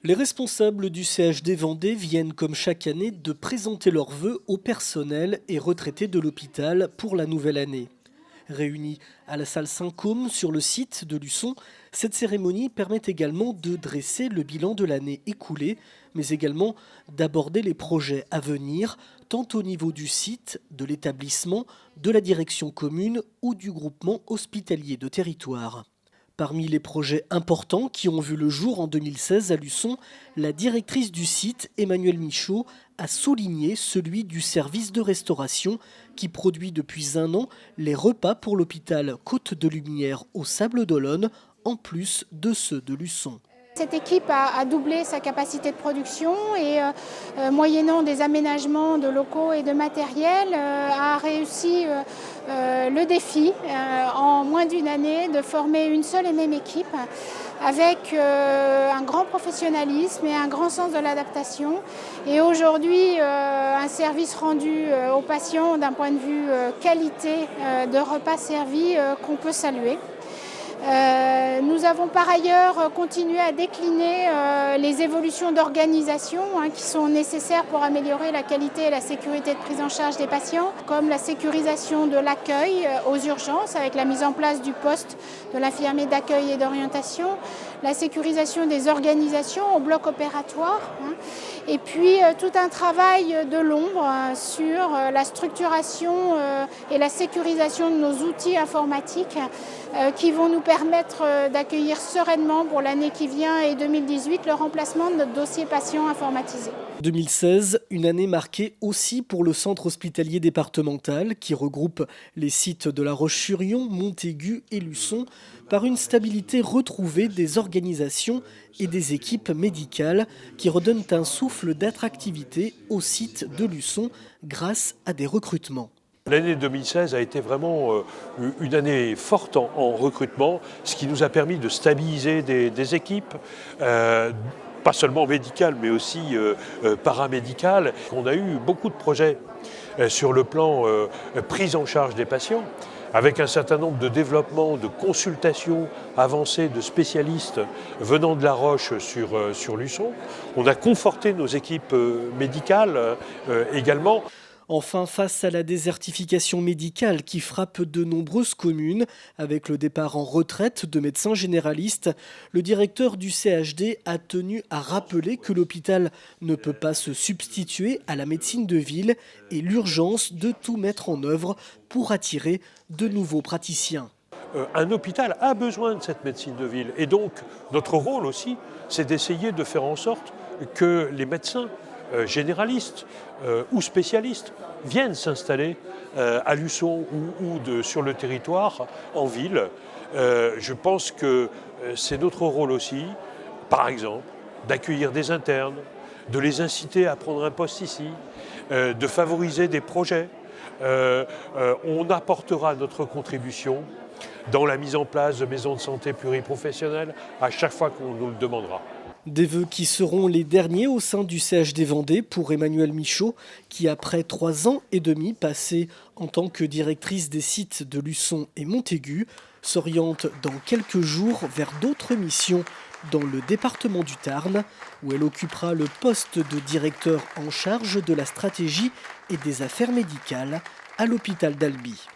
Les responsables du CHD Vendée viennent comme chaque année de présenter leurs vœux au personnel et retraités de l'hôpital pour la nouvelle année. Réunis à la salle Saint-Côme sur le site de Luçon, cette cérémonie permet également de dresser le bilan de l'année écoulée, mais également d'aborder les projets à venir, tant au niveau du site, de l'établissement, de la direction commune ou du groupement hospitalier de territoire. Parmi les projets importants qui ont vu le jour en 2016 à Luçon, la directrice du site, Emmanuelle Michaud, a souligné celui du service de restauration qui produit depuis un an les repas pour l'hôpital Côte de Lumière au Sables d'Olonne, en plus de ceux de Luçon. Cette équipe a doublé sa capacité de production et moyennant des aménagements de locaux et de matériel, a réussi le défi en moins d'une année de former une seule et même équipe avec un grand professionnalisme et un grand sens de l'adaptation. Et aujourd'hui, un service rendu aux patients d'un point de vue qualité de repas servis qu'on peut saluer. Nous avons par ailleurs continué à décliner les évolutions d'organisation qui sont nécessaires pour améliorer la qualité et la sécurité de prise en charge des patients, comme la sécurisation de l'accueil aux urgences avec la mise en place du poste de l'infirmier d'accueil et d'orientation, la sécurisation des organisations au bloc opératoire, et puis tout un travail de l'ombre sur la structuration et la sécurisation de nos outils informatiques qui vont nous permettre d'accueillir sereinement pour l'année qui vient et 2018 le remplacement de notre dossier patient informatisé. 2016, une année marquée aussi pour le centre hospitalier départemental qui regroupe les sites de La Roche-sur-Yon, Montaigu et Luçon par une stabilité retrouvée des organisations et des équipes médicales qui redonnent un souffle d'attractivité au site de Luçon grâce à des recrutements. L'année 2016 a été vraiment une année forte en recrutement, ce qui nous a permis de stabiliser des équipes, pas seulement médicales, mais aussi paramédicales. On a eu beaucoup de projets sur le plan prise en charge des patients, avec un certain nombre de développements, de consultations avancées de spécialistes venant de La Roche sur Luçon. On a conforté nos équipes médicales également. Enfin, face à la désertification médicale qui frappe de nombreuses communes, avec le départ en retraite de médecins généralistes, le directeur du CHD a tenu à rappeler que l'hôpital ne peut pas se substituer à la médecine de ville et l'urgence de tout mettre en œuvre pour attirer de nouveaux praticiens. Un hôpital a besoin de cette médecine de ville et donc notre rôle aussi, c'est d'essayer de faire en sorte que les médecins généralistes ou spécialistes viennent s'installer à Luçon ou sur le territoire en ville. Je pense que c'est notre rôle aussi, par exemple, d'accueillir des internes, de les inciter à prendre un poste ici, de favoriser des projets. On apportera notre contribution dans la mise en place de maisons de santé pluriprofessionnelles à chaque fois qu'on nous le demandera. Des vœux qui seront les derniers au sein du CHD Vendée pour Emmanuelle Michaud, qui après 3 ans et demi passés en tant que directrice des sites de Luçon et Montaigu, s'oriente dans quelques jours vers d'autres missions dans le département du Tarn, où elle occupera le poste de directeur en charge de la stratégie et des affaires médicales à l'hôpital d'Albi.